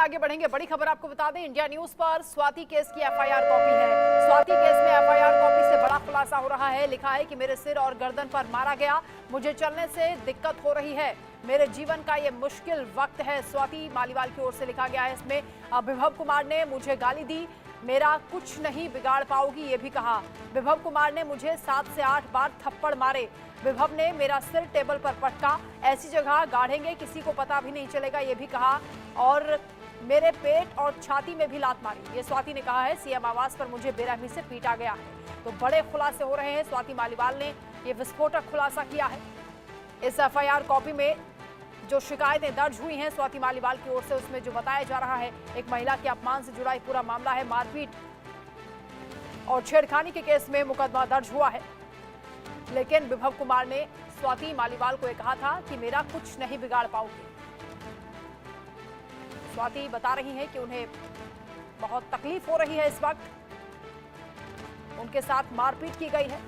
आगे बढ़ेंगे। बड़ी खबर आपको बता दें, इंडिया न्यूज पर स्वाति केस की एफआईआर कॉपी है। स्वाति केस में एफआईआर कॉपी से बड़ा खुलासा हो रहा है। लिखा है कि मेरे सिर और गर्दन पर मारा गया, मुझे चलने से दिक्कत हो रही है, मेरे जीवन का ये मुश्किल वक्त है। स्वाति मालीवाल की ओर से लिखा गया है। इसमें विभव कुमार ने मुझे गाली दी, मेरा कुछ नहीं बिगाड़ पाओगी ये भी कहा। विभव कुमार ने मुझे 7 से 8 बार थप्पड़ मारे। विभव ने मेरा सिर टेबल पर पटका, ऐसी जगह गाड़ेंगे किसी को पता भी नहीं चलेगा ये भी कहा, और मेरे पेट और छाती में भी लात मारी, ये स्वाति ने कहा है। सीएम आवास पर मुझे बेरहमी से पीटा गया है। तो बड़े खुलासे हो रहे हैं। स्वाति मालीवाल ने ये विस्फोटक खुलासा किया है। इस एफआईआर कॉपी में जो शिकायतें दर्ज हुई हैं स्वाति मालीवाल की ओर से, उसमें जो बताया जा रहा है, एक महिला के अपमान से जुड़ा पूरा मामला है। मारपीट और छेड़खानी के केस में मुकदमा दर्ज हुआ है। लेकिन विभव कुमार ने स्वाति मालीवाल को कहा था कि मेरा कुछ नहीं बिगाड़ पाओगे। स्वाति बता रही हैं कि उन्हें बहुत तकलीफ हो रही है इस वक्त, उनके साथ मारपीट की गई है,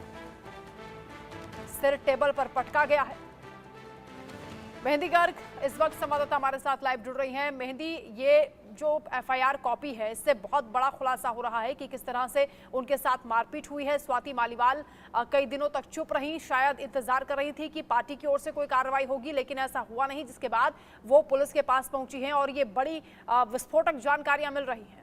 सिर टेबल पर पटका गया है। मेहंदी गर्ग इस वक्त संवाददाता हमारे साथ लाइव जुड़ रही हैं। मेहंदी, ये जो एफआईआर कॉपी है इससे बहुत बड़ा खुलासा हो रहा है कि किस तरह से उनके साथ मारपीट हुई है। स्वाति मालीवाल कई दिनों तक चुप रही, शायद इंतजार कर रही थी कि पार्टी की ओर से कोई कार्रवाई होगी, लेकिन ऐसा हुआ नहीं, जिसके बाद वो पुलिस के पास पहुंची हैं और ये बड़ी विस्फोटक जानकारियां मिल रही हैं।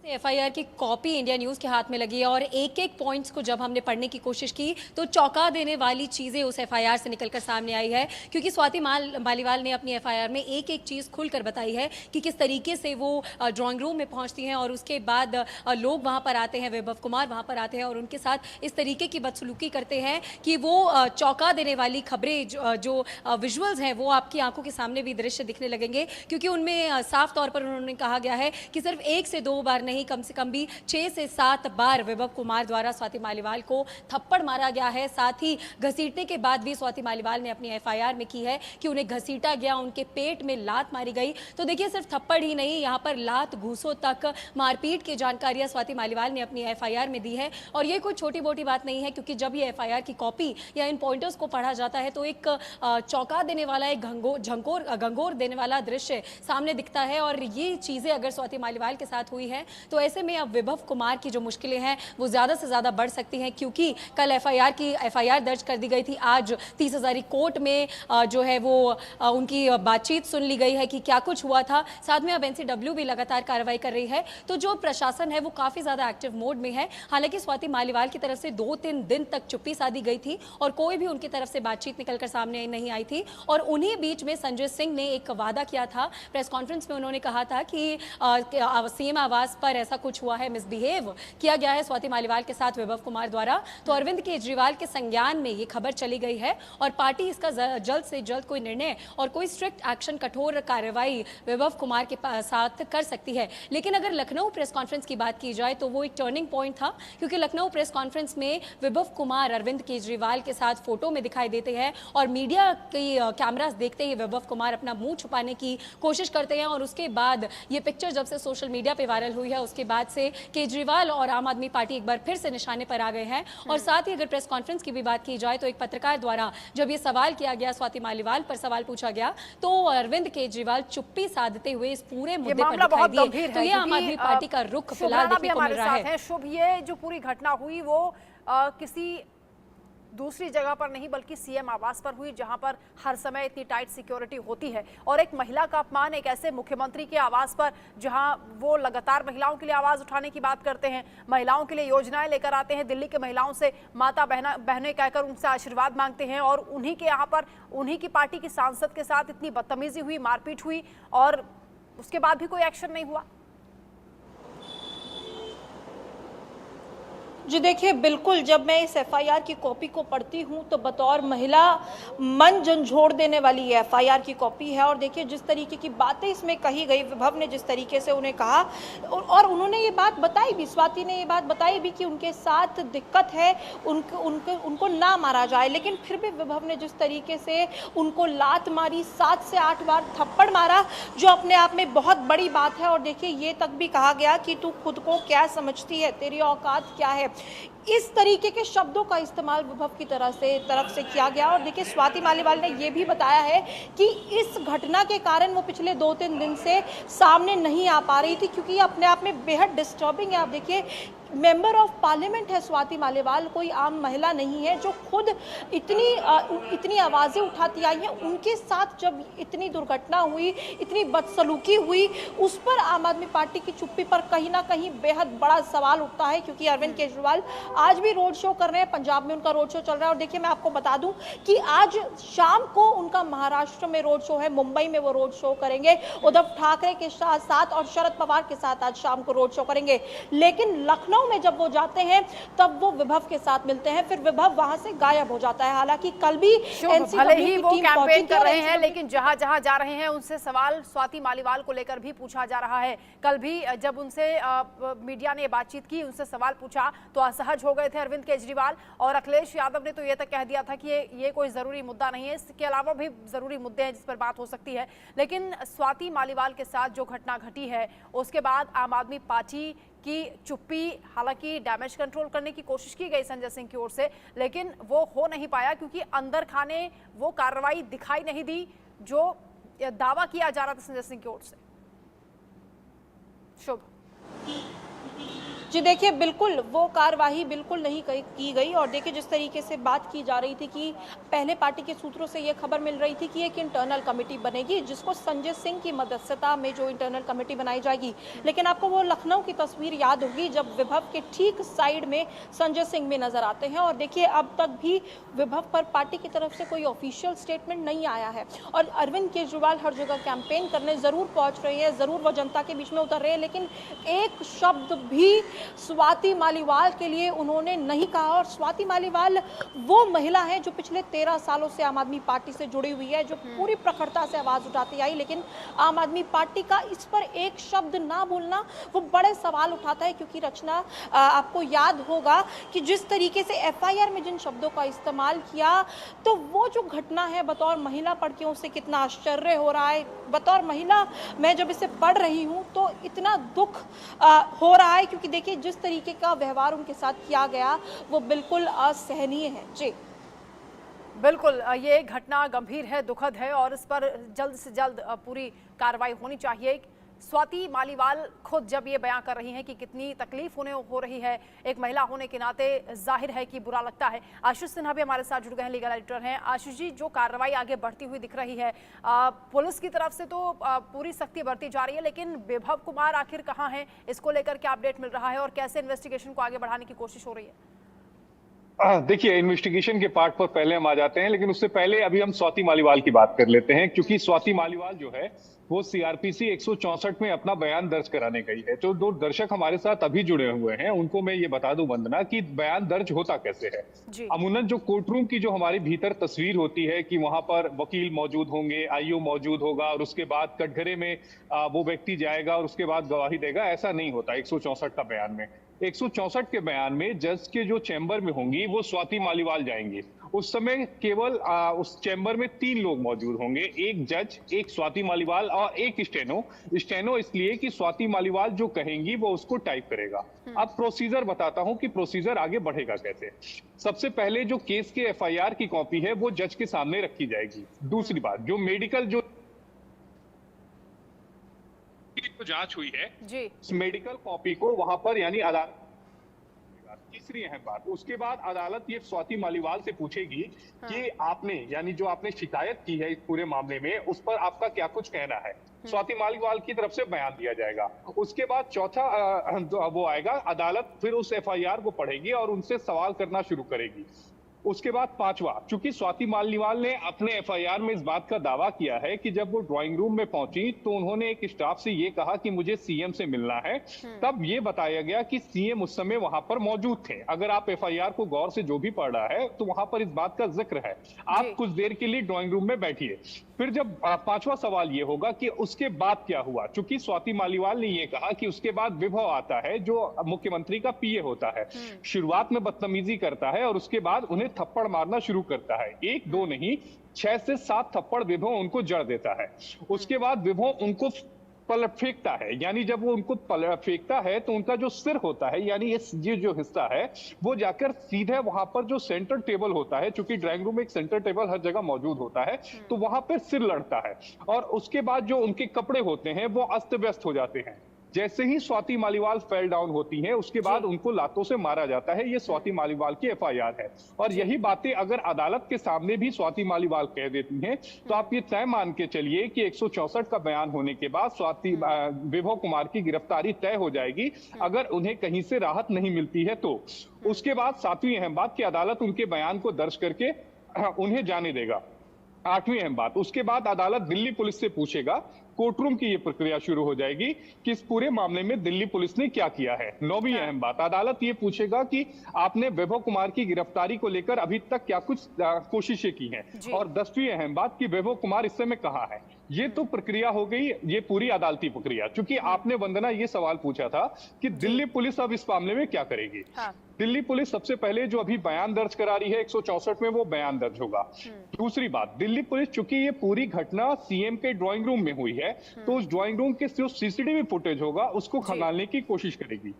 एफआईआर की कॉपी इंडिया न्यूज के हाथ में लगी है और एक एक पॉइंट्स को जब हमने पढ़ने की कोशिश की तो चौंका देने वाली चीजें उस एफआईआर से निकलकर सामने आई है, क्योंकि स्वाति मालीवाल ने अपनी एफआईआर में एक एक चीज खुलकर बताई है कि किस तरीके से वो ड्राइंग रूम में पहुंचती हैं और उसके बाद लोग वहां पर आते हैं, विभव कुमार वहां पर आते हैं और उनके साथ इस तरीके की बदसलूकी करते हैं कि वो चौंका देने वाली खबरें जो विजुअल्स हैं वो आपकी आंखों के सामने भी दृश्य दिखने लगेंगे, क्योंकि उनमें साफ तौर पर उन्होंने कहा गया है कि सिर्फ 1 से 2 बार नहीं, कम से कम भी 6 से 7 बार विभव कुमार द्वारा स्वाति मालीवाल को थप्पड़ मारा गया है। साथ ही घसीटने के बाद भी स्वाति मालीवाल ने अपनी एफआईआर में की है कि उन्हें घसीटा गया, उनके पेट में लात मारी गई। तो देखिए, सिर्फ थप्पड़ ही नहीं, यहाँ पर लात घूसों तक मारपीट की जानकारियां स्वाति मालीवाल ने अपनी एफआईआर में दी है। और ये कोई छोटी मोटी बात नहीं है, क्योंकि जब ये एफआईआर की कॉपी या इन पॉइंटर्स को पढ़ा जाता है तो एक चौंका देने वाला, एक गंगोर देने वाला दृश्य सामने दिखता है। और ये चीजें अगर स्वाति मालीवाल के साथ हुई है तो ऐसे में अब विभव कुमार की जो मुश्किलें हैं वो ज्यादा से ज्यादा बढ़ सकती हैं, क्योंकि कल एफआईआर दर्ज कर दी गई थी। आज 30 हज़ारी कोर्ट में जो है वो उनकी बातचीत सुन ली गई है कि क्या कुछ हुआ था। साथ में अब एनसीडब्ल्यू भी लगातार कार्रवाई कर रही है। तो जो प्रशासन है वो काफी ज्यादा एक्टिव मोड में है। हालांकि स्वाति मालीवाल की तरफ से 2-3 दिन तक चुप्पी साधी गई थी और कोई भी उनकी तरफ से बातचीत निकलकर सामने नहीं आई थी। और उन्हीं बीच में संजय सिंह ने एक वादा किया था, प्रेस कॉन्फ्रेंस में उन्होंने कहा था कि सीएम आवास पर ऐसा कुछ हुआ है, मिसबिहेव किया गया है स्वाति मालीवाल के साथ विभव कुमार द्वारा। तो अरविंद केजरीवाल के संज्ञान में ये खबर चली गई है और पार्टी इसका जल्द से जल्द कोई निर्णय और कोई स्ट्रिक्ट एक्शन, कठोर कार्रवाई विभव कुमार के साथ कर सकती है। लेकिन अगर लखनऊ प्रेस कॉन्फ्रेंस की बात की जाए तो वो एक टर्निंग पॉइंट था, क्योंकि लखनऊ प्रेस कॉन्फ्रेंस में विभव कुमार अरविंद केजरीवाल के साथ फोटो में दिखाई देते हैं और मीडिया की कैमरास देखते ही विभव कुमार अपना मुंह छुपाने की कोशिश करते हैं। और उसके बाद ये पिक्चर जब से सोशल मीडिया पे वायरल हुई है उसके बाद से केजरीवाल और आम आदमी पार्टी एक बार फिर से निशाने पर आ गए हैं। और साथ ही अगर प्रेस कॉन्फ्रेंस की भी बात की जाए तो एक पत्रकार द्वारा जब ये सवाल किया गया, स्वाति मालीवाल पर सवाल पूछा गया, तो अरविंद केजरीवाल चुप्पी साधते हुए इस पूरे मुद्दे पर दिखाई दिए। तो ये आम आदमी पार्टी का रुख फिलहाल देखने को मिल रहा है। शुभ, ये जो पूरी घटना हुई वो किसी दूसरी जगह पर नहीं बल्कि सीएम आवास पर हुई, जहां पर हर समय इतनी टाइट सिक्योरिटी होती है। और एक महिला का अपमान एक ऐसे मुख्यमंत्री के आवास पर, जहां वो लगातार महिलाओं के लिए आवाज उठाने की बात करते हैं, महिलाओं के लिए योजनाएं लेकर आते हैं, दिल्ली के महिलाओं से माता बहनें कहकर उनसे आशीर्वाद मांगते हैं, और उन्हीं के यहाँ पर उन्हीं की पार्टी की सांसद के साथ इतनी बदतमीजी हुई, मारपीट हुई, और उसके बाद भी कोई एक्शन नहीं हुआ। जी देखिए, बिल्कुल जब मैं इस एफआईआर की कॉपी को पढ़ती हूँ तो बतौर महिला मन झंझोड़ देने वाली एफआईआर की कॉपी है। और देखिए, जिस तरीके की बातें इसमें कही गई, विभव ने जिस तरीके से उन्हें कहा और उन्होंने ये बात बताई भी, स्वाति ने ये बात बताई भी कि उनके साथ दिक्कत है, उनको ना मारा जाए, लेकिन फिर भी विभव ने जिस तरीके से उनको लात मारी, 7 से 8 बार थप्पड़ मारा, जो अपने आप में बहुत बड़ी बात है। और देखिए, ये तक भी कहा गया कि तू खुद को क्या समझती है, तेरी औकात क्या है। इस तरीके के शब्दों का इस्तेमाल विभव की तरफ से किया गया। और देखिए स्वाति मालीवाल ने यह भी बताया है कि इस घटना के कारण वो पिछले 2-3 दिन से सामने नहीं आ पा रही थी, क्योंकि ये अपने आप में बेहद डिस्टर्बिंग है। आप देखिए मेंबर ऑफ पार्लियामेंट है स्वाति मालीवाल, कोई आम महिला नहीं है जो खुद इतनी आवाज़ें उठाती आई हैं। उनके साथ जब इतनी दुर्घटना हुई, इतनी बदसलूकी हुई, उस पर आम आदमी पार्टी की चुप्पी पर कहीं ना कहीं बेहद बड़ा सवाल उठता है, क्योंकि अरविंद केजरीवाल आज भी रोड शो कर रहे हैं। पंजाब में उनका रोड शो चल रहा है। और देखिए मैं आपको बता दूं कि आज शाम को उनका महाराष्ट्र में रोड शो है, मुंबई में वो रोड शो करेंगे, उद्धव ठाकरे के साथ और शरद पवार के साथ आज शाम को रोड शो करेंगे। लेकिन लखनऊ में जब वो जाते हैं तब वो विभव के साथ मिलते हैं, फिर विभव वहां से गायब हो जाता है। हालांकि कल भी भले ही वो कैंपेन कर रहे हैं, लेकिन जहां जहां जा रहे हैं उनसे सवाल स्वाति मालीवाल को लेकर भी पूछा जा रहा है। कल भी जब उनसे मीडिया ने बातचीत की, उनसे सवाल पूछा तो असहज हो गए थे अरविंद केजरीवाल। और अखिलेश यादव ने तो ये तक कह दिया था कि ये कोई जरूरी मुद्दा नहीं है, इसके अलावा भी जरूरी मुद्दे हैं जिस पर बात हो सकती है। लेकिन स्वाति मालीवाल के साथ जो घटना घटी है उसके बाद आम आदमी पार्टी की चुप्पी, हालांकि डैमेज कंट्रोल करने की कोशिश की गई संजय सिंह की ओर से, लेकिन वो हो नहीं पाया, क्योंकि अंदर खाने वो कार्रवाई दिखाई नहीं दी जो दावा किया जा रहा था संजय सिंह की ओर से। शुभ जी देखिए बिल्कुल वो कार्यवाही बिल्कुल नहीं की गई। और देखिए जिस तरीके से बात की जा रही थी कि पहले पार्टी के सूत्रों से ये खबर मिल रही थी कि एक इंटरनल कमेटी बनेगी जिसको संजय सिंह की मध्यस्थता में जो इंटरनल कमेटी बनाई जाएगी। लेकिन आपको वो लखनऊ की तस्वीर याद होगी जब विभव के ठीक साइड में संजय सिंह भी नजर आते हैं। और देखिए अब तक भी विभव पर पार्टी की तरफ से कोई ऑफिशियल स्टेटमेंट नहीं आया है। और अरविंद केजरीवाल हर जगह कैंपेन करने जरूर पहुंच रहे हैं, जरूर वो जनता के बीच में उतर रहे हैं, लेकिन एक शब्द भी स्वाति मालीवाल के लिए उन्होंने नहीं कहा। और स्वाति मालीवाल वो महिला है जो पिछले 13 सालों से आम आदमी पार्टी से जुड़ी हुई है, जो पूरी प्रखरता से आवाज उठाती आई, लेकिन आम आदमी पार्टी का इस पर एक शब्द ना बोलना वो बड़े सवाल उठाता है। क्योंकि रचना आपको याद होगा कि जिस तरीके से एफआईआर में जिन शब्दों का इस्तेमाल किया, तो वो जो घटना है बतौर महिला पढ़ के उसे कितना आश्चर्य हो रहा है। बतौर महिला मैं जब इसे पढ़ रही हूँ तो इतना दुख हो रहा है, क्योंकि देखिए जिस तरीके का व्यवहार उनके साथ किया गया वो बिल्कुल असहनीय है। जी बिल्कुल, ये घटना गंभीर है, दुखद है और इस पर जल्द से जल्द पूरी कार्रवाई होनी चाहिए। स्वाति मालीवाल खुद जब ये बयान कर रही हैं कि कितनी तकलीफ उन्हें हो रही है, एक महिला होने के नाते जाहिर है कि बुरा लगता है। आशीष सिन्हा भी हमारे साथ जुड़ गए हैं, लीगल एडिटर हैं। आशीष जी, जो कार्रवाई आगे बढ़ती हुई दिख रही है, पुलिस की तरफ से तो पूरी सख्ती बरती जा रही है, लेकिन विभव कुमार आखिर कहाँ हैं, इसको लेकर क्या अपडेट मिल रहा है और कैसे इन्वेस्टिगेशन को आगे बढ़ाने की कोशिश हो रही है? देखिए इन्वेस्टिगेशन के पार्ट पर पहले हम आ जाते हैं, लेकिन उससे पहले अभी हम स्वाति मालीवाल की बात कर लेते हैं, क्योंकि स्वाति मालीवाल जो है वो सीआरपीसी 164 में अपना बयान दर्ज कराने गई है। तो दो दर्शक हमारे साथ अभी जुड़े हुए हैं, उनको मैं ये बता दूं वंदना कि बयान दर्ज होता कैसे है। अमूमन जो कोर्ट रूम की जो हमारी भीतर तस्वीर होती है कि वहां पर वकील मौजूद होंगे, आईओ मौजूद होगा और उसके बाद कटघरे में वो व्यक्ति जाएगा और उसके बाद गवाही देगा, ऐसा नहीं होता 164 का बयान में। 164 के बयान में जज के जो चैम्बर में होंगी वो स्वाति मालीवाल जाएंगी। उस समय केवल उस चैम्बर में 3 लोग मौजूद होंगे, एक जज, एक स्वाति मालीवाल और एक स्टेनो इसलिए कि स्वाति मालीवाल जो कहेंगी वो उसको टाइप करेगा। अब प्रोसीजर बताता हूं कि प्रोसीजर आगे बढ़ेगा कैसे। सबसे पहले जो केस के एफआईआर की कॉपी है वो जज के सामने रखी जाएगी। दूसरी बात, जो मेडिकल जो जांच हुई है जी, उस मेडिकल कॉपी को वहां पर यानी अदालत। तीसरी अहम बात, उसके बाद अदालत ये स्वाति मालीवाल से पूछेगी कि आपने यानी जो आपने शिकायत की है इस पूरे मामले में, उस पर आपका क्या कुछ कहना है। स्वाति मालीवाल की तरफ से बयान दिया जाएगा। उसके बाद चौथा वो आएगा, अदालत फिर उस एफआईआर को पढ़ेगी और उनसे सवाल करना शुरू करेगी। उसके बाद पांचवा, चूंकि स्वाति मालीवाल ने अपने एफआईआर में इस बात का दावा किया है कि जब वो ड्राइंग रूम में पहुंची तो उन्होंने एक स्टाफ से ये कहा कि मुझे सीएम से मिलना है, तब ये बताया गया कि सीएम उस समय वहां पर मौजूद थे। अगर आप एफआईआर को गौर से जो भी पढ़ रहा है तो वहां पर इस बात का जिक्र है। आप कुछ देर के लिए ड्राइंग रूम में बैठिए। फिर जब पांचवा सवाल ये होगा कि उसके बाद क्या हुआ, चूंकि स्वाति मालीवाल ने ये कहा कि उसके बाद विभव आता है जो मुख्यमंत्री का पीए होता है, शुरुआत में बदतमीजी करता है और उसके बाद उन्हें थप्पड़ मारना शुरू करता है। 1-2 नहीं, 6 से 7 थप्पड़ विभव उनको जड़ देता है। उसके बाद विभव उनको फेंकता है, यानी जब वो उनको फेंकता है तो उनका जो सिर होता है, यानी ये जो हिस्सा है वो जाकर सीधे वहां पर जो सेंटर टेबल होता है, चूंकि ड्राइंग रूम में एक सेंटर टेबल हर जगह मौजूद होता है, तो वहां पर सिर लड़ता है और उसके बाद जो उनके कपड़े होते हैं वो अस्त व्यस्त हो जाते हैं। जैसे ही स्वाति मालीवाल फेल डाउन होती हैं, उसके बाद उनको लातों से मारा जाता है। ये स्वाति मालीवाल की एफआईआर है और यही बातें अगर अदालत के सामने भी स्वाति मालीवाल कह देती हैं तो आप ये तय मान के चलिए कि 164 का बयान होने के बाद स्वाति विभव कुमार की गिरफ्तारी तय हो जाएगी, अगर उन्हें कहीं से राहत नहीं मिलती है तो। उसके बाद सातवीं अहम बात कि अदालत उनके बयान को दर्ज करके उन्हें जाने देगा। आठवीं अहम बात, उसके बाद अदालत दिल्ली पुलिस से पूछेगा, कोर्ट रूम की ये प्रक्रिया शुरू हो जाएगी कि इस पूरे मामले में दिल्ली पुलिस ने क्या किया है। नौवीं अहम बात, अदालत ये पूछेगा कि आपने विभव कुमार की गिरफ्तारी को लेकर अभी तक क्या कुछ कोशिशें की हैं। और 10वीं अहम बात कि विभव कुमार इस समय कहाँ है। ये तो प्रक्रिया हो गई, ये पूरी अदालती प्रक्रिया। क्योंकि आपने वंदना ये सवाल पूछा था कि दिल्ली पुलिस अब इस मामले में क्या करेगी। दिल्ली पुलिस सबसे पहले जो अभी बयान दर्ज करा रही है 164 में, वो बयान दर्ज होगा। दूसरी बात, दिल्ली पुलिस, चूंकि ये पूरी घटना सीएम के ड्राइंग रूम में हुई है, तो उस ड्राइंग रूम के जो सीसीटीवी फुटेज होगा उसको खंगालने की कोशिश करेगी।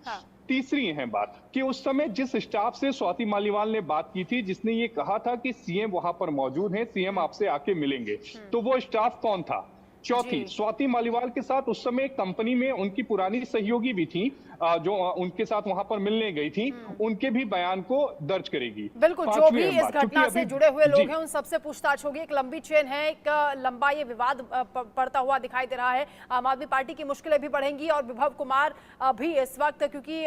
तीसरी अहम बात कि उस समय जिस स्टाफ से स्वाति मालीवाल ने बात की थी, जिसने ये कहा था कि सीएम वहां पर मौजूद हैं, सीएम आपसे आके मिलेंगे, तो वो स्टाफ कौन था। चौथी, स्वाति मालीवाल के साथ उस समय कंपनी में उनकी पुरानी सहयोगी भी थी जो उनके साथ वहां पर मिलने गई थी, उनके भी बयान को दर्ज करेगी। बिल्कुल, जो भी इस घटना से जुड़े हुए लोग हैं उन सबसे पूछताछ होगी। एक लंबी चेन है, एक लंबा ये विवाद बढ़ता हुआ दिखाई दे रहा है। आम आदमी पार्टी की मुश्किलें भी बढ़ेंगी और विभव कुमार भी इस वक्त, क्योंकि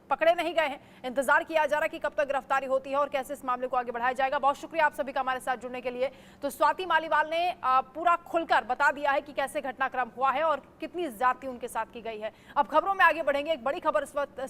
पकड़े नहीं गए हैं, इंतजार किया जा रहा है कि कब तक गिरफ्तारी होती है और कैसे इस मामले को आगे बढ़ाया जाएगा। बहुत शुक्रिया आप सभी का हमारे साथ जुड़ने के लिए। तो स्वाति मालीवाल ने पूरा खुलकर बता दिया है कि कैसे घटनाक्रम हुआ है और कितनी ज्यादती उनके साथ की गई है। अब खबरों में आगे बढ़ेंगे। एक बड़ी खबर इस वक्त